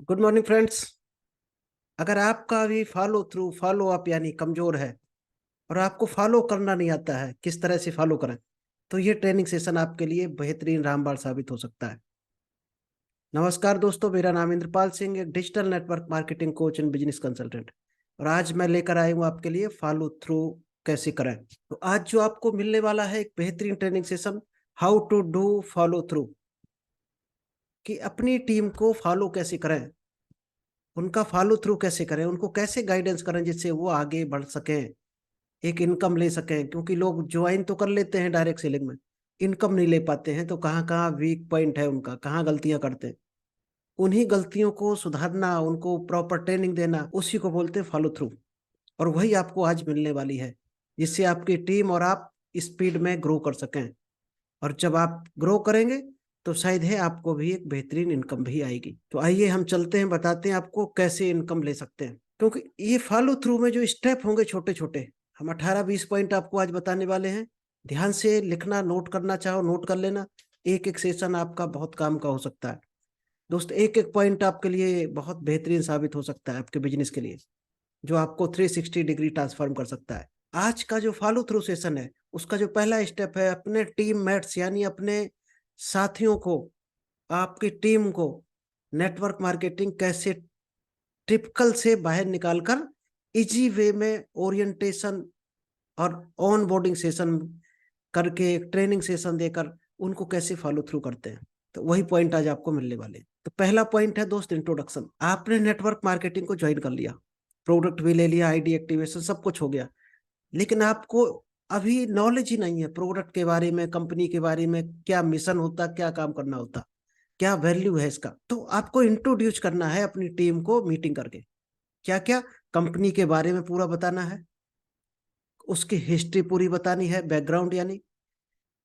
Good morning friends. अगर आपका भी फॉलो अप यानी कमजोर है और आपको फॉलो करना नहीं आता है किस तरह से फॉलो करें, तो ये ट्रेनिंग सेशन आपके लिए बेहतरीन रामबाण साबित हो सकता है। नमस्कार दोस्तों, मेरा नाम इंद्रपाल सिंह, एक digital network marketing coach and business consultant, और आज मैं लेकर आया हूँ आपके लिए फॉलो थ्रू कैसे करें। तो आज जो आपको मिलने वाला है एक बेहतरीन training session, how to do follow through, कि अपनी टीम को फॉलो कैसे करें, उनका फॉलो थ्रू कैसे करें, उनको कैसे गाइडेंस करें जिससे वो आगे बढ़ सकें, एक इनकम ले सकें। क्योंकि लोग ज्वाइन तो कर लेते हैं डायरेक्ट सेलिंग में, इनकम नहीं ले पाते हैं। तो कहाँ कहाँ वीक पॉइंट है उनका, कहाँ गलतियां करते हैं, उन्हीं गलतियों को सुधारना, उनको प्रॉपर ट्रेनिंग देना, उसी को बोलते हैं फॉलो थ्रू। और वही आपको आज मिलने वाली है, जिससे आपकी टीम और आप स्पीड में ग्रो कर सकें। और जब आप ग्रो करेंगे तो शायद है आपको भी एक बेहतरीन इनकम भी आएगी। तो आइए हम चलते हैं, बताते हैं आपको कैसे इनकम ले सकते हैं। क्योंकि ये फॉलो थ्रू में जो स्टेप होंगे छोटे छोटे, हम 18-20 पॉइंट आपको आज बताने वाले हैं। ध्यान से लिखना, नोट करना चाहो नोट कर लेना। एक एक सेशन आपका बहुत काम का हो सकता है दोस्त। एक एक पॉइंट आपके लिए बहुत बेहतरीन साबित हो सकता है आपके बिजनेस के लिए, जो आपको 360 डिग्री ट्रांसफॉर्म कर सकता है। आज का जो फॉलो थ्रू सेशन है, उसका जो पहला स्टेप है, अपने टीम मेट्स यानी अपने साथियों को, आपकी टीम को नेटवर्क मार्केटिंग कैसे टिपिकल से बाहर निकालकर इजी वे में ओरिएंटेशन और ऑन बोर्डिंग सेशन करके, एक ट्रेनिंग सेशन देकर उनको कैसे फॉलो थ्रू करते हैं। तो वही पॉइंट आज आपको मिलने वाले हैं। तो पहला पॉइंट है दोस्त, इंट्रोडक्शन। आपने नेटवर्क मार्केटिंग को ज्वाइन कर लिया, प्रोडक्ट भी ले लिया, आईडी एक्टिवेशन सब कुछ हो गया, लेकिन आपको अभी नॉलेज ही नहीं है प्रोडक्ट के बारे में, कंपनी के बारे में, क्या मिशन होता, क्या काम करना होता, क्या वैल्यू है इसका। तो आपको इंट्रोड्यूस करना है अपनी टीम को मीटिंग करके। क्या क्या कंपनी के बारे में पूरा बताना है, उसकी हिस्ट्री पूरी बतानी है, बैकग्राउंड यानी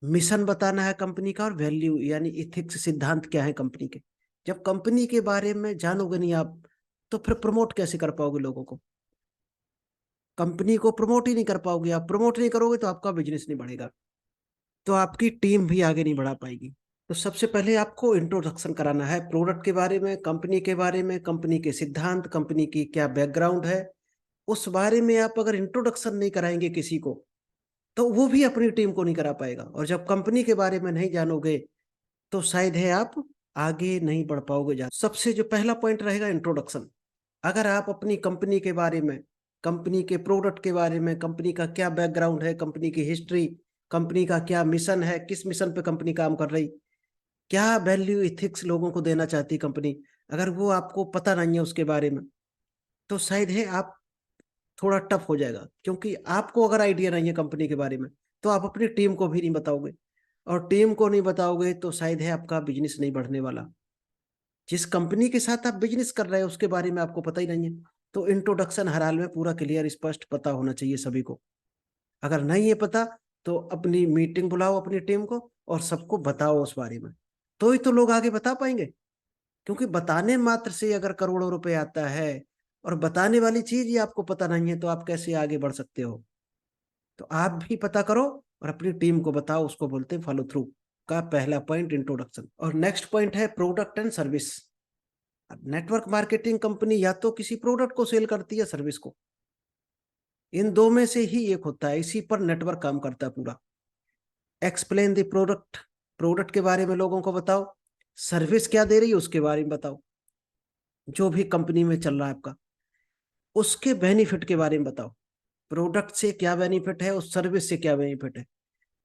मिशन बताना है कंपनी का, और वैल्यू यानी इथिक्स, सिद्धांत क्या है कंपनी के। जब कंपनी के बारे में जानोगे नहीं आप, तो फिर प्रमोट कैसे कर पाओगे लोगों को, कंपनी को प्रमोट ही नहीं कर पाओगे। आप प्रमोट नहीं करोगे तो आपका बिजनेस नहीं बढ़ेगा, तो आपकी टीम भी आगे नहीं बढ़ा पाएगी। तो सबसे पहले आपको इंट्रोडक्शन कराना है प्रोडक्ट के बारे में, कंपनी के बारे में, कंपनी के सिद्धांत, कंपनी की क्या बैकग्राउंड है, उस बारे में आप अगर इंट्रोडक्शन नहीं कराएंगे किसी को, तो वो भी अपनी टीम को नहीं करा पाएगा। और जब कंपनी के बारे में नहीं जानोगे तो शायद है आप आगे नहीं बढ़ पाओगे। सबसे जो पहला पॉइंट रहेगा इंट्रोडक्शन। अगर आप अपनी कंपनी के बारे में, कंपनी के प्रोडक्ट के बारे में, कंपनी का क्या बैकग्राउंड है, कंपनी की हिस्ट्री, कंपनी का क्या मिशन है, किस मिशन पे कंपनी काम कर रही, क्या वैल्यू इथिक्स लोगों को देना चाहती कंपनी, अगर वो आपको पता नहीं है उसके बारे में, तो शायद है आप थोड़ा टफ हो जाएगा। क्योंकि आपको अगर आइडिया नहीं है कंपनी के बारे में, तो आप अपनी टीम को भी नहीं बताओगे, और टीम को नहीं बताओगे तो शायद है आपका बिजनेस नहीं बढ़ने वाला। जिस कंपनी के साथ आप बिजनेस कर रहे हैं उसके बारे में आपको पता ही नहीं है। तो इंट्रोडक्शन हर हाल में पूरा क्लियर स्पष्ट पता होना चाहिए सभी को। अगर नहीं है पता, तो अपनी मीटिंग बुलाओ अपनी टीम को और सबको बताओ उस बारे में, तो ही तो लोग आगे बता पाएंगे। क्योंकि बताने मात्र से अगर करोड़ों रुपए आता है, और बताने वाली चीज ही आपको पता नहीं है, तो आप कैसे आगे बढ़ सकते हो। तो आप भी पता करो और अपनी टीम को बताओ, उसको बोलते हैं फॉलो थ्रू का पहला पॉइंट, इंट्रोडक्शन। और नेक्स्ट पॉइंट है product and service. Network marketing company या तो किसी प्रोडक्ट को सेल करती है, सर्विस को, इन दो में से ही एक होता है, इसी पर नेटवर्क काम करता है पूरा। एक्सप्लेन द प्रोडक्ट, प्रोडक्ट के बारे में लोगों को बताओ, सर्विस क्या दे रही है उसके बारे में बताओ, जो भी कंपनी में चल रहा है आपका, उसके बेनिफिट के बारे में बताओ, प्रोडक्ट से क्या बेनिफिट है, उस सर्विस से क्या बेनिफिट है,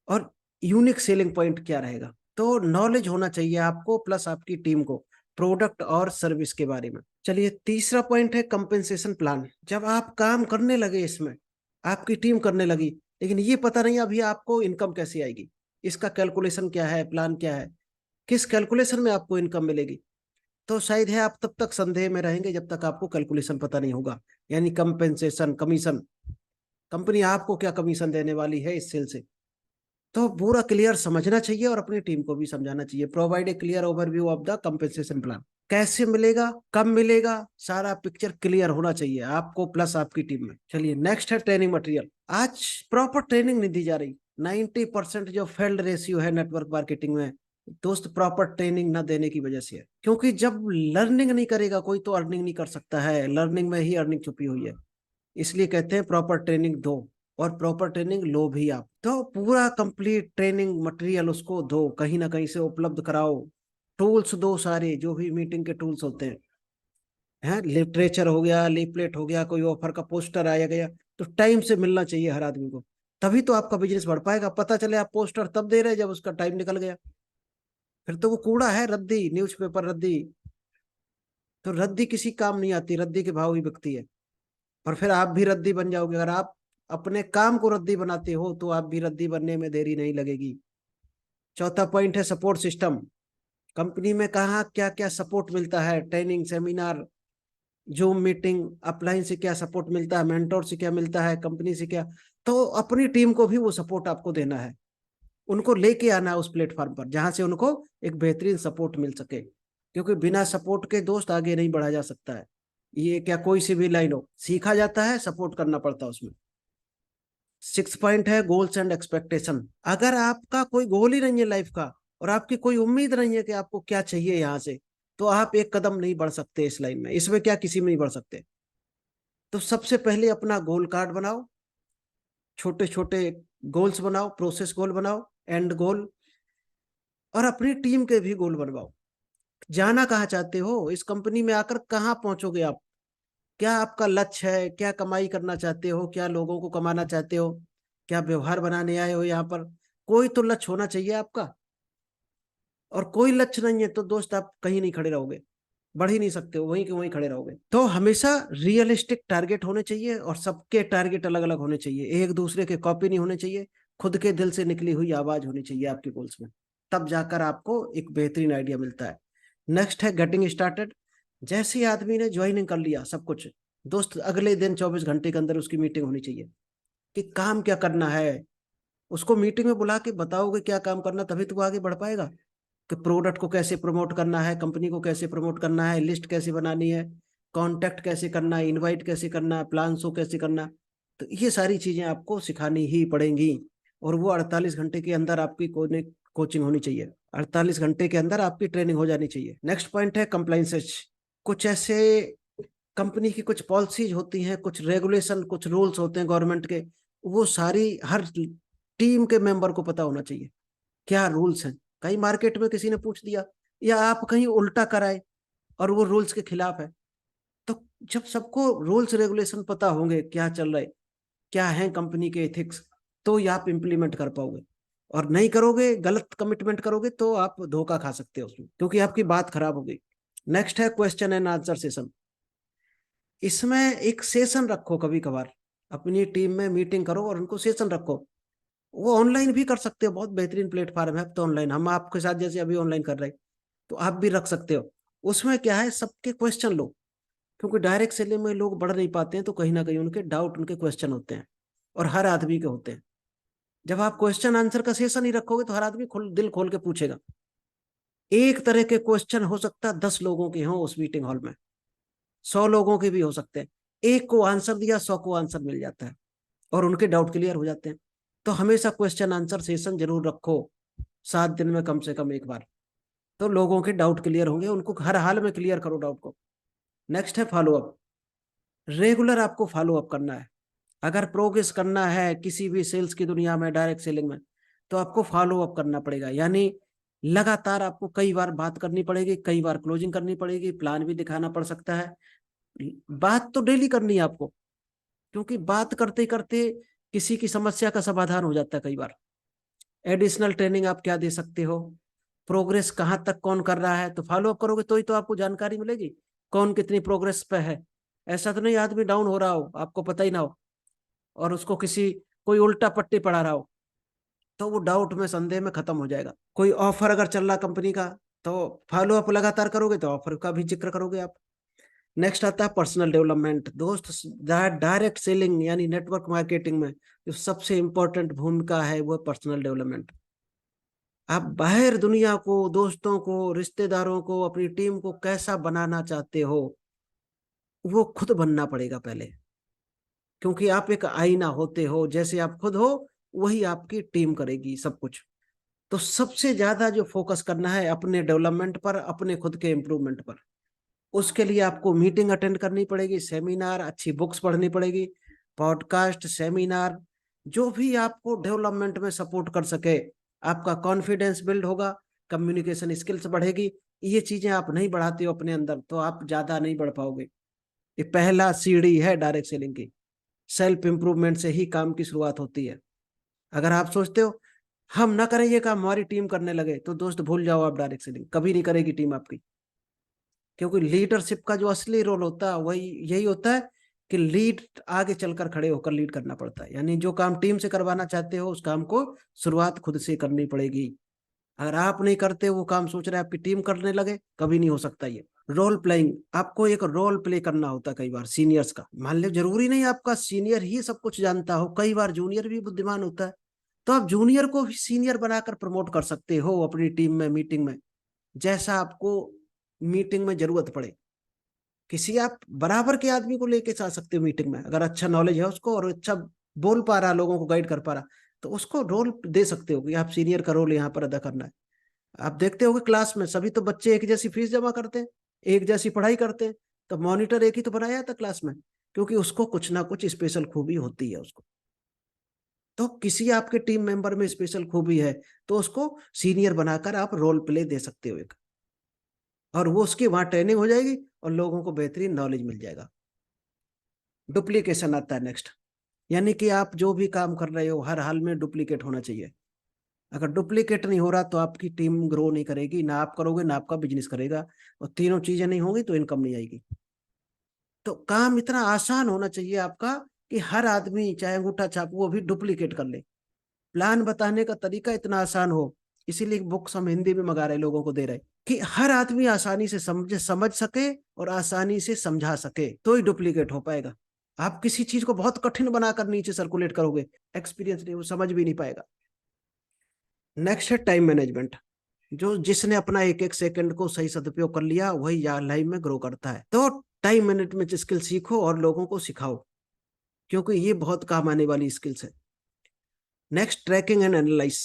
और यूनिक सेलिंग पॉइंट क्या रहेगा। तो नॉलेज होना चाहिए आपको प्लस आपकी टीम को प्रोडक्ट और सर्विस के बारे में। चलिए, तीसरा पॉइंट है कंपेंसेशन प्लान। जब आप काम करने लगे इसमें, आपकी टीम करने लगी, लेकिन ये पता नहीं अभी आपको इनकम कैसे आएगी, इसका कैलकुलेशन क्या है, प्लान क्या है, किस कैलकुलेशन में आपको इनकम मिलेगी, तो शायद है आप तब तक संदेह में रहेंगे जब तक आपको कैलकुलेशन पता नहीं होगा। यानी कंपेंसेशन, कमीशन, कंपनी आपको क्या कमीशन देने वाली है इस सेल से, तो पूरा क्लियर समझना चाहिए और अपनी टीम को भी समझाना चाहिए। Provide a clear overview of the compensation plan, कैसे मिलेगा, कब मिलेगा, सारा पिक्चर क्लियर होना चाहिए आपको प्लस आपकी टीम में। चलिए, नेक्स्ट है ट्रेनिंग मटेरियल। आज प्रॉपर ट्रेनिंग नहीं दी जा रही। 90% जो फेल्ड रेशियो है नेटवर्क मार्केटिंग में, दोस्त प्रॉपर ट्रेनिंग ना देने की वजह से है। क्योंकि जब लर्निंग नहीं करेगा कोई तो अर्निंग नहीं कर सकता है, लर्निंग में ही अर्निंग छुपी हुई है। इसलिए कहते हैं प्रॉपर ट्रेनिंग दो, और प्रॉपर ट्रेनिंग लो भी आप। तो पूरा कंप्लीट ट्रेनिंग मटेरियल उसको दो, कहीं ना कहीं से उपलब्ध कराओ। टूल्स दो, सारे जो भी मीटिंग के टूल्स होते हैं लिटरेचर हो गया, लीफलेट हो गया, कोई ऑफर का पोस्टर आया गया, तो टाइम से मिलना चाहिए हर आदमी को। तभी तो आपका बिजनेस बढ़ पाएगा। पता चले आप पोस्टर तब दे रहे हैं जब उसका टाइम निकल गया, फिर तो वो कूड़ा है, रद्दी, न्यूज़पेपर रद्दी। तो रद्दी किसी काम नहीं आती, रद्दी के भाव ही बिकती है। और फिर आप भी रद्दी बन जाओगे। अगर आप अपने काम को रद्दी बनाते हो तो आप भी रद्दी बनने में देरी नहीं लगेगी। चौथा पॉइंट है सपोर्ट सिस्टम। कंपनी में कहाँ क्या क्या सपोर्ट मिलता है, training, seminar, zoom meeting, upline से क्या सपोर्ट मिलता है, मेंटोर से क्या मिलता है, कंपनी से क्या। तो अपनी टीम को भी वो सपोर्ट आपको देना है। उनको लेके आना है उस प्लेटफॉर्म पर जहां से उनको एक बेहतरीन सपोर्ट मिल सके। क्योंकि बिना सपोर्ट के दोस्त आगे नहीं बढ़ा जा सकता है। ये क्या कोई सी भी लाइन हो, सीखा जाता है, सपोर्ट करना पड़ता है उसमें। सिक्स पॉइंट है गोल्स एंड एक्सपेक्टेशन। अगर आपका कोई गोल ही नहीं है लाइफ का, और आपकी कोई उम्मीद नहीं है कि आपको क्या चाहिए यहाँ से, तो आप एक कदम नहीं बढ़ सकते इस लाइन में। इसमें क्या किसी में नहीं बढ़ सकते। तो सबसे पहले अपना गोल कार्ड बनाओ, छोटे छोटे गोल्स बनाओ, प्रोसेस गोल बनाओ, एंड गोल, और अपनी टीम के भी गोल बनवाओ। जाना कहाँ चाहते हो, इस कंपनी में आकर कहाँ पहुंचोगे आप, क्या आपका लक्ष्य है, क्या कमाई करना चाहते हो, क्या लोगों को कमाना चाहते हो, क्या व्यवहार बनाने आए हो यहाँ पर। कोई तो लक्ष्य होना चाहिए आपका। और कोई लक्ष्य नहीं है तो दोस्त आप कहीं नहीं खड़े रहोगे, बढ़ ही नहीं सकते हो, वहीं के वहीं खड़े रहोगे। तो हमेशा रियलिस्टिक टारगेट होने चाहिए, और सबके टारगेट अलग अलग होने चाहिए, एक दूसरे के कॉपी नहीं होने चाहिए। खुद के दिल से निकली हुई आवाज होनी चाहिए आपके गोल्स में। तब जाकर आपको एक बेहतरीन आइडिया मिलता है। नेक्स्ट है गेटिंग स्टार्टेड। जैसे ही आदमी ने ज्वाइनिंग कर लिया सब कुछ, दोस्त अगले दिन 24 घंटे के अंदर उसकी मीटिंग होनी चाहिए कि काम क्या करना है। उसको मीटिंग में बुला के बताओगे क्या काम करना, तभी तो वो आगे बढ़ पाएगा। कि प्रोडक्ट को कैसे प्रमोट करना है, कंपनी को कैसे प्रमोट करना है, लिस्ट कैसे बनानी है, कांटेक्ट कैसे करना है, इनवाइट कैसे करना है, प्लान शो कैसे करना है। तो ये सारी चीजें आपको सिखानी ही पड़ेंगी। और वो 48 घंटे के अंदर आपकी कोचिंग होनी चाहिए, 48 घंटे के अंदर आपकी ट्रेनिंग हो जानी चाहिए। नेक्स्ट पॉइंट है कंप्लाइंसेस। कुछ ऐसे कंपनी की कुछ पॉलिसीज होती हैं, कुछ रेगुलेशन, कुछ रूल्स होते हैं गवर्नमेंट के, वो सारी हर टीम के मेंबर को पता होना चाहिए क्या रूल्स हैं। कहीं मार्केट में किसी ने पूछ दिया, या आप कहीं उल्टा कराए और वो रूल्स के खिलाफ है। तो जब सबको रूल्स रेगुलेशन पता होंगे क्या चल रहा है, क्या है कंपनी के एथिक्स, तो ये आप इम्प्लीमेंट कर पाओगे। और नहीं करोगे, गलत कमिटमेंट करोगे, तो आप धोखा खा सकते हो उसमें, क्योंकि आपकी बात खराब हो गई। नेक्स्ट है क्वेश्चन एंड आंसर सेशन। इसमें एक सेशन रखो कभी कभार, अपनी टीम में मीटिंग करो और उनको सेशन रखो। वो ऑनलाइन भी कर सकते हो, बहुत बेहतरीन प्लेटफॉर्म है अब तो ऑनलाइन, हम आपके साथ जैसे अभी ऑनलाइन कर रहे हैं, तो आप भी रख सकते हो। उसमें क्या है, सबके क्वेश्चन लो। क्योंकि डायरेक्ट सेलिंग में लोग बढ़ नहीं पाते हैं, तो कहीं ना कहीं उनके डाउट, उनके क्वेश्चन होते हैं, और हर आदमी के होते हैं। जब आप क्वेश्चन आंसर का सेशन ही रखोगे तो हर आदमी दिल खोल के पूछेगा। एक तरह के क्वेश्चन हो सकता है 10 लोगों के हों उस मीटिंग हॉल में, 100 लोगों के भी हो सकते हैं। एक को आंसर दिया, 100 को आंसर मिल जाता है, और उनके डाउट क्लियर हो जाते हैं। तो हमेशा क्वेश्चन आंसर सेशन जरूर रखो, 7 दिन में कम से कम एक बार। तो लोगों के डाउट क्लियर होंगे, उनको हर हाल में क्लियर करो डाउट को। नेक्स्ट है फॉलो अप। रेगुलर आपको फॉलो अप करना है। अगर प्रोग्रेस करना है किसी भी सेल्स की दुनिया में, डायरेक्ट सेलिंग में, तो आपको फॉलो अप करना पड़ेगा। यानी लगातार आपको कई बार बात करनी पड़ेगी, कई बार क्लोजिंग करनी पड़ेगी, प्लान भी दिखाना पड़ सकता है। बात तो डेली करनी है आपको, क्योंकि बात करते करते किसी की समस्या का समाधान हो जाता है कई बार। एडिशनल ट्रेनिंग आप क्या दे सकते हो, प्रोग्रेस कहाँ तक कौन कर रहा है, तो फॉलो अप करोगे तो ही तो आपको जानकारी मिलेगी कौन कितनी प्रोग्रेस पे है। ऐसा तो नहीं आदमी डाउन हो रहा हो, आपको पता ही ना हो, और उसको किसी कोई उल्टा पट्टी पढ़ा रहा हो, तो वो डाउट में, संदेह में खत्म हो जाएगा। कोई ऑफर अगर चल रहा कंपनी का, तो फॉलो अप लगातार करोगे तो ऑफर का भी जिक्र करोगे आप। नेक्स्ट आता है पर्सनल डेवलपमेंट। दोस्त, डायरेक्ट सेलिंग यानी नेटवर्क मार्केटिंग में जो सबसे इंपॉर्टेंट भूमिका है वो पर्सनल डेवलपमेंट। आप बाहर दुनिया को, दोस्तों को, रिश्तेदारों को, अपनी टीम को कैसा बनाना चाहते हो, वो खुद बनना पड़ेगा पहले। क्योंकि आप एक आईना होते हो, जैसे आप खुद हो वही आपकी टीम करेगी सब कुछ। तो सबसे ज्यादा जो फोकस करना है अपने डेवलपमेंट पर, अपने खुद के इम्प्रूवमेंट पर। उसके लिए आपको मीटिंग अटेंड करनी पड़ेगी, सेमिनार, अच्छी बुक्स पढ़नी पड़ेगी, पॉडकास्ट, सेमिनार, जो भी आपको डेवलपमेंट में सपोर्ट कर सके। आपका कॉन्फिडेंस बिल्ड होगा, कम्युनिकेशन स्किल्स बढ़ेगी। ये चीजें आप नहीं बढ़ाते हो अपने अंदर तो आप ज्यादा नहीं बढ़ पाओगे। ये पहला सीढ़ी है डायरेक्ट सेलिंग की। सेल्फ इंप्रूवमेंट से ही काम की शुरुआत होती है। अगर आप सोचते हो हम ना करें ये काम, हमारी टीम करने लगे, तो दोस्त भूल जाओ, आप डायरेक्ट सेलिंग कभी नहीं करेगी टीम आपकी। क्योंकि लीडरशिप का जो असली रोल होता है वही यही होता है कि लीड आगे चलकर खड़े होकर लीड करना पड़ता है। यानी जो काम टीम से करवाना चाहते हो उस काम को शुरुआत खुद से करनी पड़ेगी। अगर आप नहीं करते, वो काम सोच रहे हैं आपकी टीम करने लगे, कभी नहीं हो सकता ये। रोल प्लेइंग, आपको एक रोल प्ले करना होता है कई बार सीनियर्स का। मान लो जरूरी नहीं आपका सीनियर ही सब कुछ जानता हो, कई बार जूनियर भी बुद्धिमान होता है। तो आप जूनियर को भी सीनियर बनाकर प्रमोट कर सकते हो अपनी टीम में, मीटिंग में, जैसा आपको मीटिंग में जरूरत पड़े। किसी आप बराबर के आदमी को लेके जा सकते हो मीटिंग में, अगर अच्छा नॉलेज है उसको और अच्छा बोल पा रहा, लोगों को गाइड कर पा रहा, तो उसको रोल दे सकते हो कि आप सीनियर का रोल यहाँ पर अदा करना है। आप देखते हो कि क्लास में सभी तो बच्चे एक जैसी फीस जमा करते हैं, एक जैसी पढ़ाई करते हैं, तो मॉनिटर एक ही तो बनाया था क्लास में, क्योंकि उसको कुछ ना कुछ स्पेशल खूबी होती है उसको। तो किसी आपके टीम मेंबर में स्पेशल खूबी है तो उसको सीनियर बनाकर आप रोल प्ले दे सकते हो एक, और वो उसकी वहां ट्रेनिंग हो जाएगी और लोगों को बेहतरीन नॉलेज मिल जाएगा। डुप्लीकेशन आता है नेक्स्ट। यानी कि आप जो भी काम कर रहे हो हर हाल में डुप्लीकेट होना चाहिए। अगर डुप्लीकेट नहीं हो रहा तो आपकी टीम ग्रो नहीं करेगी, ना आप करोगे ना आपका बिजनेस करेगा, और तीनों चीजें नहीं होंगी तो इनकम नहीं आएगी। तो काम इतना आसान होना चाहिए आपका कि हर आदमी चाहे अंगूठा छाप वो भी डुप्लीकेट कर ले। प्लान बताने का तरीका इतना आसान हो, इसीलिए बुक्स हम हिंदी में मंगा रहे, लोगों को दे रहे, कि हर आदमी आसानी से समझ सके और आसानी से समझा सके, तो ही डुप्लीकेट हो पाएगा। आप किसी चीज को बहुत कठिन बनाकर नीचे सर्कुलेट करोगे, एक्सपीरियंस नहीं, वो समझ भी नहीं पाएगा। नेक्स्ट है टाइम मैनेजमेंट। जो जिसने अपना एक एक सेकंड को सही सदुपयोग कर लिया वही लाइफ में ग्रो करता है। तो टाइम मैनेजमेंट स्किल सीखो और लोगों को सिखाओ, क्योंकि ये बहुत काम आने वाली स्किल्स है। Next, tracking and analyse.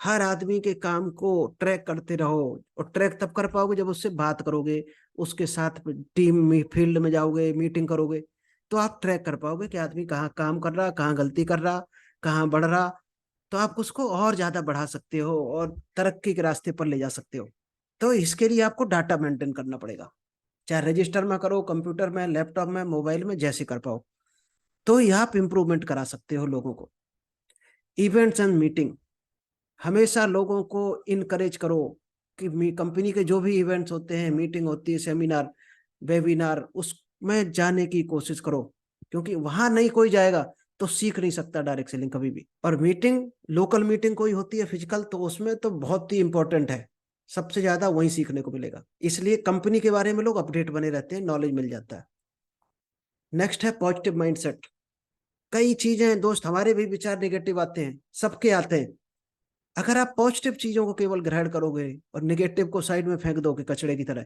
हर आदमी के काम को ट्रैक करते रहो, और ट्रैक तब कर पाओगे जब उससे बात करोगे, उसके साथ टीम में फील्ड में जाओगे, मीटिंग करोगे, तो आप ट्रैक कर पाओगे कि आदमी कहाँ काम कर रहा, कहाँ गलती कर रहा, कहाँ बढ़ रहा। तो आप उसको और ज्यादा बढ़ा सकते हो और तरक्की के रास्ते पर ले जा सकते हो। तो इसके लिए आपको डाटा मेंटेन करना पड़ेगा, चाहे रजिस्टर में करो, कंप्यूटर में, लैपटॉप में, मोबाइल में, जैसे कर पाओ, तो ये आप इंप्रूवमेंट करा सकते हो लोगों को। इवेंट्स एंड मीटिंग, हमेशा लोगों को इनकरेज करो कि कंपनी के जो भी इवेंट्स होते हैं, मीटिंग होती है, सेमिनार, वेबिनार, उसमें जाने की कोशिश करो, क्योंकि वहां नहीं कोई जाएगा तो सीख नहीं सकता डायरेक्ट सेलिंग कभी भी। और मीटिंग, लोकल मीटिंग कोई होती है फिजिकल, तो उसमें तो बहुत ही इंपॉर्टेंट है, सबसे ज्यादा वहीं सीखने को मिलेगा, इसलिए कंपनी के बारे में लोग अपडेट बने रहते हैं, नॉलेज मिल जाता है। नेक्स्ट है पॉजिटिव माइंडसेट। कई चीजें हैं दोस्त, हमारे भी विचार निगेटिव आते हैं, सबके आते हैं। अगर आप पॉजिटिव चीजों को केवल ग्रहण करोगे और निगेटिव को साइड में फेंक दोगे कचड़े की तरह,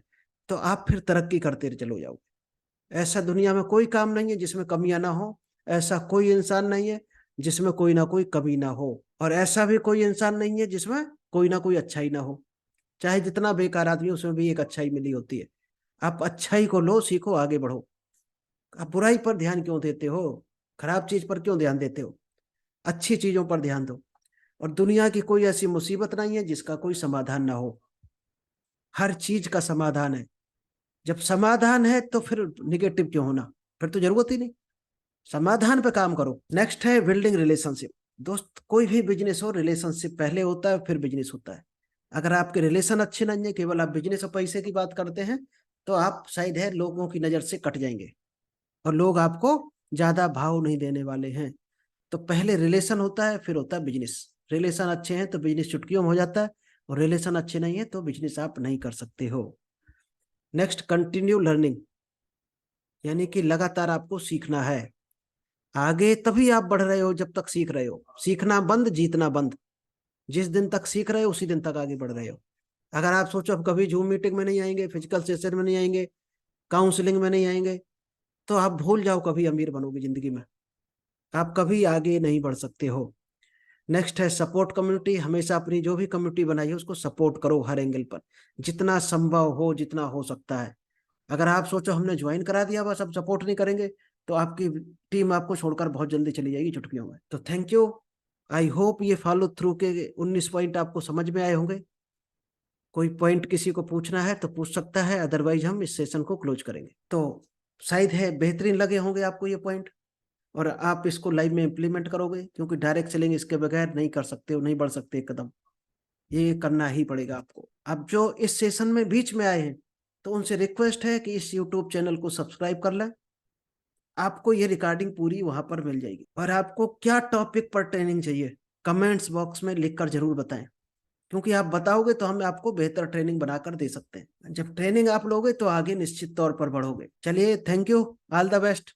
तो आप फिर तरक्की करते चलो जाओगे। ऐसा दुनिया में कोई काम नहीं है जिसमें कमियां ना हो, ऐसा कोई इंसान नहीं है जिसमें कोई ना कोई कमी ना हो, और ऐसा भी कोई इंसान नहीं है जिसमें कोई ना कोई अच्छाई ना हो। चाहे जितना बेकार आदमी हो, उसमें भी एक अच्छाई मिली होती है। आप अच्छाई को लो, सीखो, आगे बढ़ो। आप बुराई पर ध्यान क्यों देते हो, खराब चीज पर क्यों ध्यान देते हो, अच्छी चीजों पर ध्यान दो। और दुनिया की कोई ऐसी मुसीबत नहीं है जिसका कोई समाधान ना हो, हर चीज का समाधान है। जब समाधान है तो फिर निगेटिव क्यों होना, फिर तो जरूरत ही नहीं, समाधान पे काम करो। नेक्स्ट है बिल्डिंग रिलेशनशिप। दोस्त, कोई भी बिजनेस हो, रिलेशनशिप पहले होता है फिर बिजनेस होता है। अगर आपके रिलेशन अच्छे नहीं है, केवल आप बिजनेस और पैसे की बात करते हैं, तो आप शायद है लोगों की नजर से कट जाएंगे और लोग आपको ज्यादा भाव नहीं देने वाले हैं। तो पहले रिलेशन होता है फिर होता है बिजनेस। रिलेशन अच्छे हैं तो बिजनेस चुटकियों में हो जाता है, और रिलेशन अच्छे नहीं है तो बिजनेस आप नहीं कर सकते हो। Next, continue learning. यानी कि लगातार आपको सीखना है, आगे तभी आप बढ़ रहे हो जब तक सीख रहे हो। सीखना बंद, जीतना बंद। जिस दिन तक सीख रहे हो उसी दिन तक आगे बढ़ रहे हो। अगर आप सोचो अब कभी जूम मीटिंग में नहीं आएंगे, फिजिकल सेशन में नहीं आएंगे, काउंसलिंग में नहीं आएंगे, तो आप भूल जाओ कभी अमीर बनोगे जिंदगी में, आप कभी आगे नहीं बढ़ सकते हो। नेक्स्ट है सपोर्ट कम्युनिटी। हमेशा अपनी जो भी कम्युनिटी बनाई है उसको सपोर्ट करो हर एंगल पर, जितना संभव हो, जितना हो सकता है। अगर आप सोचो हमने ज्वाइन करा दिया बस अब सपोर्ट नहीं करेंगे, तो आपकी टीम आपको छोड़कर बहुत जल्दी चली जाएगी चुटकियों में। तो थैंक यू। आई होप ये फॉलो थ्रू के 19 पॉइंट आपको समझ में आए होंगे। कोई पॉइंट किसी को पूछना है तो पूछ सकता है, अदरवाइज हम इस सेशन को क्लोज करेंगे। तो शायद है बेहतरीन लगे होंगे आपको ये पॉइंट, और आप इसको लाइव में इम्प्लीमेंट करोगे, क्योंकि डायरेक्ट सेलिंग इसके बगैर नहीं कर सकते हो, नहीं बढ़ सकते एक कदम। ये करना ही पड़ेगा आपको। अब जो इस सेशन में बीच में आए हैं, तो उनसे रिक्वेस्ट है कि इस यूट्यूब चैनल को सब्सक्राइब कर लें। आपको ये रिकॉर्डिंग पूरी वहां पर मिल जाएगी। और आपको क्या टॉपिक पर ट्रेनिंग चाहिए, कमेंट्स बॉक्स में लिखकर जरूर बताएं, क्योंकि आप बताओगे तो हम आपको बेहतर ट्रेनिंग बनाकर दे सकते हैं। जब ट्रेनिंग आप लोगे तो आगे निश्चित तौर पर बढ़ोगे। चलिए, thank you, all the best.